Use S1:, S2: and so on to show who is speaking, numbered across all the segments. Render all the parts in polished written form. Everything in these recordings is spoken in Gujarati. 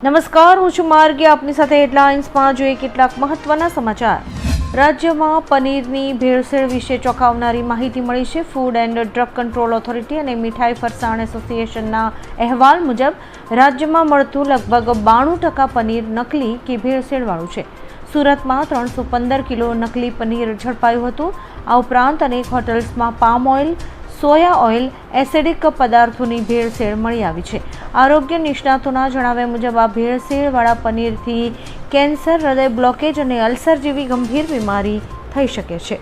S1: નમસ્કાર, હું છું માર્ગી. આપની સાથે હેડલાઇન્સમાં જોઈએ કેટલાક મહત્વના સમાચાર. રાજ્યમાં પનીરની ભેળસેળ વિશે ચોંકાવનારી માહિતી મળી છે. Food and drug control authority અને મીઠાઈ ફરસાણ એસોસિએશનના અહેવાલ મુજબ રાજ્યમાં મળતું લગભગ 92% પનીર નકલી કે ભેળસેળવાળું છે. સુરતમાં 315 કિલો નકલી પનીર ઝડપાયું હતું. આ ઉપરાંત અનેક હોટલ્સમાં palm oil, soya oil, acidic પદાર્થોની ભેળસેળ મળી આવી છે. આરોગ્ય નિષ્ણાતોના જણાવ્યા મુજબ આ ભેળસેળવાળા પનીરથી કેન્સર, હૃદય બ્લોકેજ અને અલ્સર જેવી ગંભીર બીમારી થઈ શકે છે.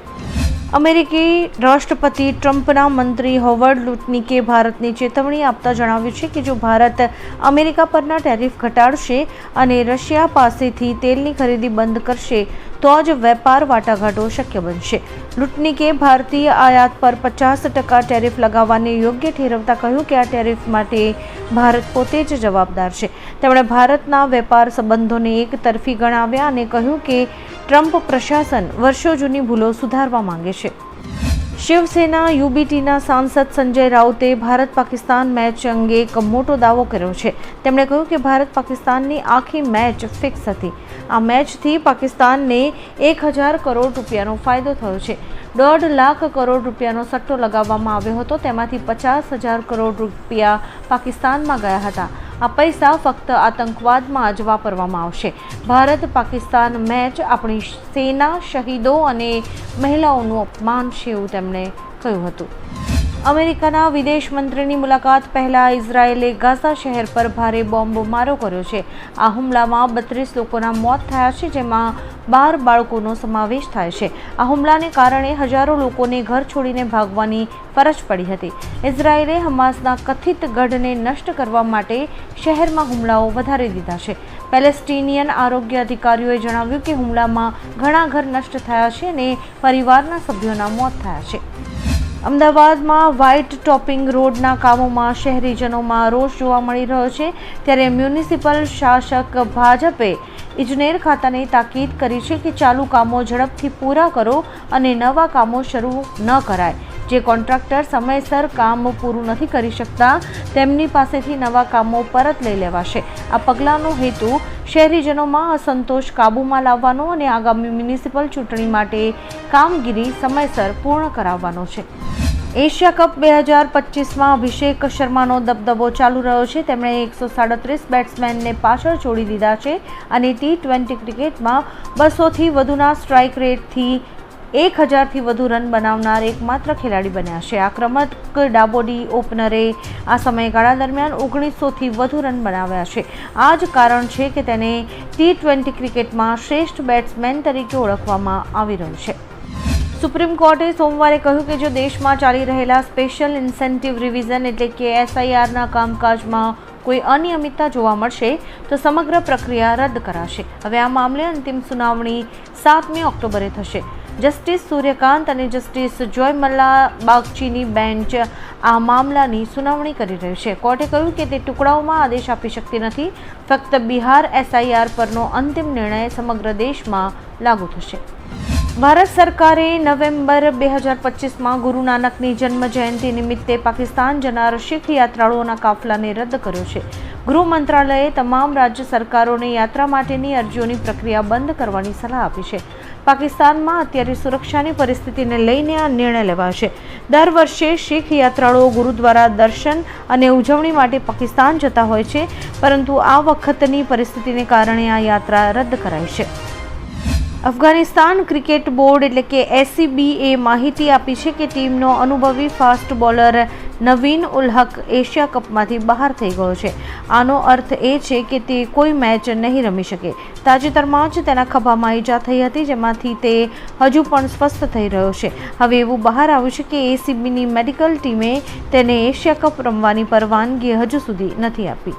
S1: અમેરિકી રાષ્ટ્રપતિ ટ્રમ્પના મંત્રી હોવર્ડ લુટનિકે ભારતની ચેતવણી આપતા જણાવ્યું છે કે જો ભારત અમેરિકા પરના ટેરિફ ઘટાડશે અને રશિયા પાસેથી તેલની ખરીદી બંધ કરશે તો જ વેપાર વાટાઘાટો શક્ય બનશે. લુટનિકે ભારતીય આયાત પર 50% ટેરિફ લગાવવાને યોગ્ય ઠેરવતા કહ્યું કે આ ટેરિફ માટે ભારત પોતે જ જવાબદાર છે. તેમણે ભારતના વેપાર સંબંધોને એક તરફી ગણાવ્યા અને કહ્યું કે ટ્રમ્પ પ્રશાસન વર્ષો જૂની ભૂલો સુધારવા માંગે છે. શિવસેના યુબીટીના સાંસદ સંજય રાઉતે ભારત પાકિસ્તાન મેચ અંગે એક મોટો દાવો કર્યો છે. તેમણે કહ્યું કે ભારત પાકિસ્તાનની આખી મેચ ફિક્સ હતી. આ મેચથી પાકિસ્તાનને 1000 કરોડ રૂપિયાનો ફાયદો થયો છે. 1.5 લાખ કરોડ રૂપિયાનો સટ્ટો લગાવવામાં આવ્યો હતો. તેમાંથી 50,000 કરોડ રૂપિયા પાકિસ્તાનમાં ગયા હતા. આ પૈસા ફક્ત આતંકવાદમાં જ વાપરવામાં આવશે. ભારત પાકિસ્તાન મેચ આપણી સેના, શહીદો અને મહિલાઓનું અપમાન છે એવું તેમણે કહ્યું હતું. અમેરિકાના વિદેશ મંત્રીની મુલાકાત પહેલા ઇઝરાયેલે ગાઝા શહેર પર ભારે બોમ્બમારો કર્યો છે. આ હુમલામાં 32 લોકોના મોત થયા છે, જેમાં 12 બાળકોનો સમાવેશ થાય છે. આ હુમલાને કારણે હજારો લોકોને ઘર છોડીને ભાગવાની ફરજ પડી હતી. ઇઝરાયેલે હમાસના કથિત ગઢને નષ્ટ કરવા માટે શહેરમાં હુમલાઓ વધારી દીધા છે. પેલેસ્ટીનિયન આરોગ્ય અધિકારીઓએ જણાવ્યું કે હુમલામાં ઘણા ઘર નષ્ટ થયા છે અને પરિવારના સભ્યોના મોત થયા છે. અમદાવાદમાં વ્હાઇટ ટોપિંગ રોડના કામોમાં શહેરીજનોમાં રોષ જોવા મળી રહ્યો છે. ત્યારે મ્યુનિસિપલ શાસક ભાજપે ઇજનેર ખાતાને તાકીદ કરી છે કે ચાલુ કામો ઝડપથી પૂરા કરો અને નવા કામો શરૂ ન કરાય. જે કોન્ટ્રાક્ટર સમયસર કામ પૂરું નથી કરી શકતા તેમની પાસેથી નવા કામો પરત લઈ લેવાશે. આ પગલાંનો હેતુ શહેરીજનોમાં અસંતોષ કાબૂમાં લાવવાનો અને આગામી મ્યુનિસિપલ ચૂંટણી માટે કામગીરી સમયસર પૂર્ણ કરાવવાનો છે. એશિયા કપ 2025માં અભિષેક શર્માનો દબદબો ચાલુ રહ્યો છે. તેમણે 137 બેટ્સમેનને પાછળ છોડી દીધા છે અને T20 ક્રિકેટમાં 200થી વધુના સ્ટ્રાઇક રેટથી 1000થી વધુ રન બનાવનાર એકમાત્ર ખેલાડી બન્યા છે. આક્રમક ડાબોડી ઓપનરે આ સમયગાળા દરમિયાન 1900થી વધુ રન બનાવ્યા છે. આ જ કારણ છે કે તેને T20 ક્રિકેટમાં શ્રેષ્ઠ બેટ્સમેન તરીકે ઓળખવામાં આવી રહ્યું છે. સુપ્રીમ કોર્ટે સોમવારે કહ્યું કે જો દેશમાં ચાલી રહેલા સ્પેશિયલ ઇન્સેન્ટિવ રિવિઝન એટલે કે SIRના કામકાજમાં કોઈ અનિયમિતતા જોવા મળશે તો સમગ્ર પ્રક્રિયા રદ કરાશે. હવે આ મામલે અંતિમ સુનાવણી 7મી ઓક્ટોબરે થશે. જસ્ટિસ સૂર્યકાંત અને જસ્ટિસ જોયમલ્લા બાગચીની બેન્ચ આ મામલાની સુનાવણી કરી રહી છે. કોર્ટે કહ્યું કે તે ટુકડાઓમાં આદેશ આપી શકતી નથી. ફક્ત બિહાર SIR પરનો અંતિમ નિર્ણય સમગ્ર દેશમાં લાગુ થશે. ભારત સરકારે નવેમ્બર 2025માં ગુરુ નાનકની જન્મ જયંતિ નિમિત્તે પાકિસ્તાન જનાર શીખ યાત્રાળુઓના કાફલાને રદ કર્યો છે. ગૃહ મંત્રાલયે તમામ રાજ્ય સરકારોને યાત્રા માટેની અરજીઓની પ્રક્રિયા બંધ કરવાની સલાહ આપી છે. પાકિસ્તાનમાં અત્યારે સુરક્ષાની પરિસ્થિતિને લઈને આ નિર્ણય લેવાયો છે. દર વર્ષે શીખ યાત્રાળુઓ ગુરુદ્વારા દર્શન અને ઉજવણી માટે પાકિસ્તાન જતા હોય છે, પરંતુ આ વખતની પરિસ્થિતિને કારણે આ યાત્રા રદ કરાઈ છે. અફઘાનિસ્તાન ક્રિકેટ બોર્ડ એટલે કે SCBએ માહિતી આપી છે કે ટીમનો અનુભવી ફાસ્ટ બોલર નવીન ઉલ હક એશિયા કપમાંથી બહાર થઈ ગયો છે. આનો અર્થ એ છે કે તે કોઈ મેચ નહીં રમી શકે. તાજેતરમાં જ તેના ખભામાં ઈજા થઈ હતી, જેમાંથી તે હજુ પણ સ્વસ્થ થઈ રહ્યો છે. હવે એવું બહાર આવ્યું છે કે ACBની મેડિકલ ટીમે તેને એશિયા કપ રમવાની પરવાનગી હજુ સુધી નથી આપી.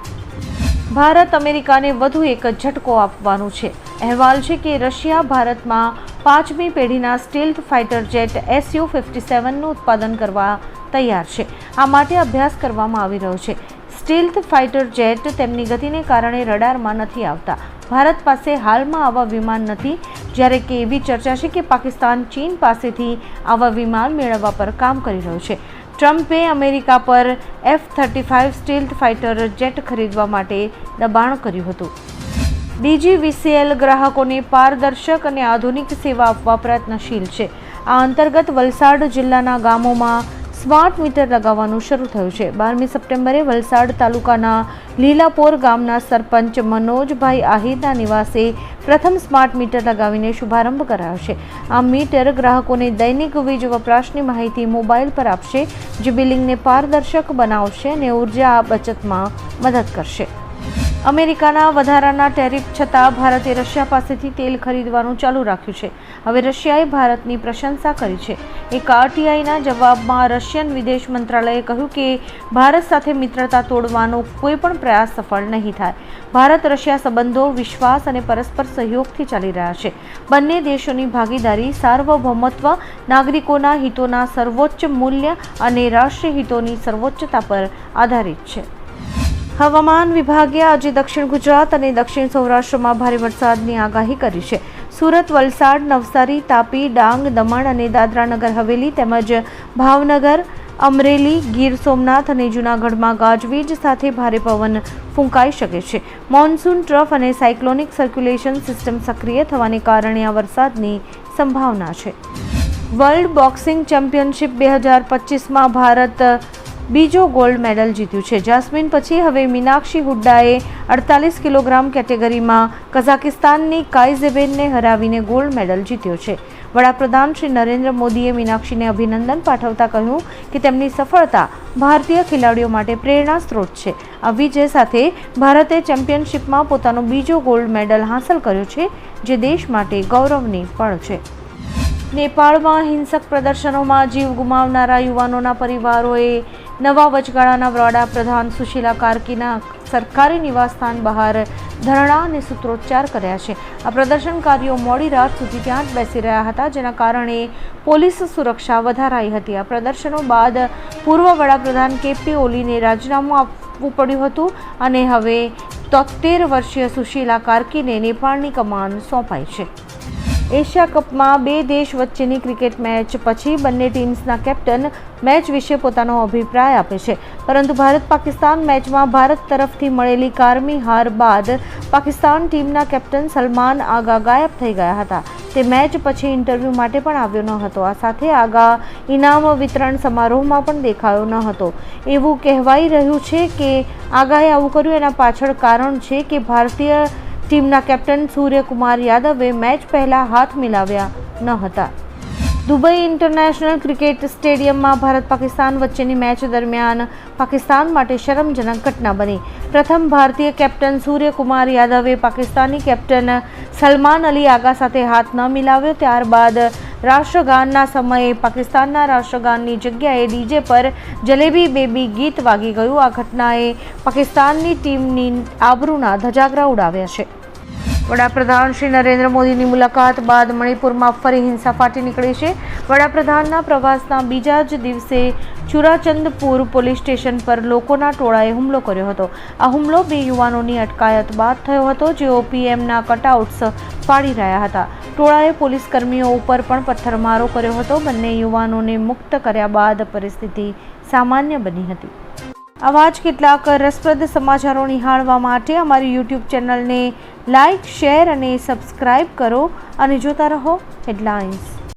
S1: ભારત અમેરિકાને વધુ એક ઝટકો આપવાનું છે. અહેવાલ છે કે રશિયા ભારતમાં 5મી પેઢીના સ્ટીલ્થ ફાઇટર જેટ Su-57નું ઉત્પાદન કરવા તૈયાર છે. આ માટે અભ્યાસ કરવામાં આવી રહ્યો છે. સ્ટીલ્થ ફાઇટર જેટ તેમની ગતિને કારણે રડારમાં નથી આવતા. ભારત પાસે હાલમાં આવા વિમાન નથી, જ્યારે કે એવી ચર્ચા છે કે પાકિસ્તાન ચીન પાસેથી આવા વિમાન મેળવવા પર કામ કરી રહ્યું છે. ટ્રમ્પે અમેરિકા પર F-35 સ્ટીલ્થ ફાઇટર જેટ ખરીદવા માટે દબાણ કર્યું હતું. DGVCL ગ્રાહકોને પારદર્શક અને આધુનિક સેવા આપવા પ્રયત્નશીલ છે. આ અંતર્ગત વલસાડ જિલ્લાના ગામોમાં સ્માર્ટ મીટર લગાવવાનું શરૂ થયું છે. 12મી સપ્ટેમ્બરે વલસાડ તાલુકાના લીલાપોર ગામના સરપંચ મનોજભાઈ આહિરના નિવાસે પ્રથમ સ્માર્ટ મીટર લગાવીને શુભારંભ કરાયો છે. આ મીટર ગ્રાહકોને દૈનિક વીજ વપરાશની માહિતી મોબાઈલ પર આપશે, જે બિલિંગને પારદર્શક બનાવશે અને ઉર્જા બચતમાં મદદ કરશે. અમેરિકાના વધારાના ટેરિફ છતાં ભારતે રશિયા પાસેથી તેલ ખરીદવાનું ચાલુ રાખ્યું છે. હવે રશિયાએ ભારતની પ્રશંસા કરી છે. એક RTIના જવાબમાં રશિયન વિદેશ મંત્રાલયે કહ્યું કે ભારત સાથે મિત્રતા તોડવાનો કોઈ પણ પ્રયાસ સફળ નહીં થાય. ભારત રશિયા સંબંધો વિશ્વાસ અને પરસ્પર સહયોગથી ચાલી રહ્યા છે. બંને દેશોની ભાગીદારી સાર્વભૌમત્વ, નાગરિકોના હિતોના સર્વોચ્ચ મૂલ્ય અને રાષ્ટ્રીય હિતોની સર્વોચ્ચતા પર આધારિત છે. હવામાન વિભાગે આજે દક્ષિણ ગુજરાત અને દક્ષિણ સૌરાષ્ટ્રમાં ભારે વરસાદની આગાહી કરી છે. સુરત, વલસાડ, નવસારી, તાપી, ડાંગ, દમણ અને દાદરાનગર હવેલી તેમજ ભાવનગર, અમરેલી, ગીર સોમનાથ અને જૂનાગઢમાં ગાજવીજ સાથે ભારે પવન ફૂંકાઈ શકે છે. મોન્સૂન ટ્રફ અને સાયક્લોનિક સર્ક્યુલેશન સિસ્ટમ સક્રિય થવાને કારણે આ વરસાદની સંભાવના છે. વર્લ્ડ બોક્સિંગ ચેમ્પિયનશિપ 2025માં ભારત બીજો ગોલ્ડ મેડલ જીત્યું છે. જાસ્મીન પછી હવે મીનાક્ષી હુડ્ડાએ 48 કિલોગ્રામ કેટેગરીમાં કઝાકિસ્તાનની કાઇઝેબેનને હરાવીને ગોલ્ડ મેડલ જીત્યો છે. વડાપ્રધાન શ્રી નરેન્દ્ર મોદીએ મીનાક્ષીને અભિનંદન પાઠવતા કહ્યું કે તેમની સફળતા ભારતીય ખેલાડીઓ માટે પ્રેરણા સ્ત્રોત છે. આ વિજય સાથે ભારતે ચેમ્પિયનશિપમાં પોતાનો બીજો ગોલ્ડ મેડલ હાંસલ કર્યો છે, જે દેશ માટે ગૌરવની પળ છે. નેપાળમાં હિંસક પ્રદર્શનોમાં જીવ ગુમાવનારા યુવાનોના પરિવારોએ નવા વચગાળાના વડાપ્રધાન સુશીલા કાર્કીના સરકારી નિવાસસ્થાન બહાર ધરણા અને સૂત્રોચ્ચાર કર્યા છે. આ પ્રદર્શનકારીઓ મોડી રાત સુધી ત્યાં જ બેસી રહ્યા હતા, જેના કારણે પોલીસ સુરક્ષા વધારાઈ હતી. આ પ્રદર્શનો બાદ પૂર્વ વડાપ્રધાન KP ઓલીને રાજીનામું આપવું પડ્યું હતું અને હવે 73 વર્ષીય સુશીલા કાર્કીને નેપાળની કમાન સોંપાઈ છે. એશિયા કપમાં 2 દેશ વચ્ચેની ક્રિકેટ મેચ પછી બંને ટીમ્સના કેપ્ટન મેચ વિશે પોતાનો અભિપ્રાય આપે છે, પરંતુ ભારત-પાકિસ્તાન મેચમાં ભારત તરફથી મળેલી કારમી હાર બાદ પાકિસ્તાન ટીમના કેપ્ટન સલમાન આગા ગાયબ થઈ ગયા હતા. તે મેચ પછી ઇન્ટરવ્યૂ માટે પણ આવ્યો ન હતો. આ સાથે આગા ઇનામ વિતરણ સમારોહમાં પણ દેખાયો ન હતો. એવું કહેવાઈ રહ્યું છે કે આગાએ આવું કર્યું એના પાછળ કારણ છે કે ભારતીય ટીમના કેપ્ટન સૂર્યકુમાર યાદવે મેચ પહેલા હાથ મિલાવ્યા ન હતા. દુબઈ ઇન્ટરનેશનલ ક્રિકેટ સ્ટેડિયમમાં ભારત-પાકિસ્તાન વચ્ચેની મેચ દરમિયાન પાકિસ્તાન માટે શરમજનક ઘટના બની. પ્રથમ ભારતીય કેપ્ટન સૂર્યકુમાર યાદવે પાકિસ્તાની કેપ્ટન સલમાન અલી આગા સાથે હાથ ન મિલાવ્યો. ત્યારબાદ રાષ્ટ્રગાનના સમયે પાકિસ્તાનના રાષ્ટ્રગાનની જગ્યાએ DJ પર જલેબી બેબી ગીત વાગી ગયું. આ ઘટનાએ પાકિસ્તાનની ટીમની આબરૂના ધજાગરા ઉડાવ્યા છે. વડાપ્રધાન શ્રી નરેન્દ્ર મોદીની મુલાકાત બાદ મણિપુરમાં ફરી હિંસા ફાટી નીકળી છે. વડાપ્રધાનના પ્રવાસના બીજા જ દિવસે ચુરાચંદપુર પોલીસ સ્ટેશન પર લોકોના ટોળાએ હુમલો કર્યો હતો. આ હુમલો 2 યુવાનોની અટકાયત બાદ થયો હતો, જેઓ PMના કટઆઉટ્સ ફાડી રહ્યા હતા. ટોળાએ પોલીસ કર્મીઓ ઉપર પણ પથ્થરમારો કર્યો હતો. બંને યુવાનોને મુક્ત કર્યા બાદ પરિસ્થિતિ સામાન્ય બની હતી. આવા જ કેટલાક રસપ્રદ સમાચારો નિહાળવા માટે અમારી YouTube ચેનલને લાઇક, શેર અને સબસ્ક્રાઇબ કરો અને જોતા રહો હેડલાઇન્સ.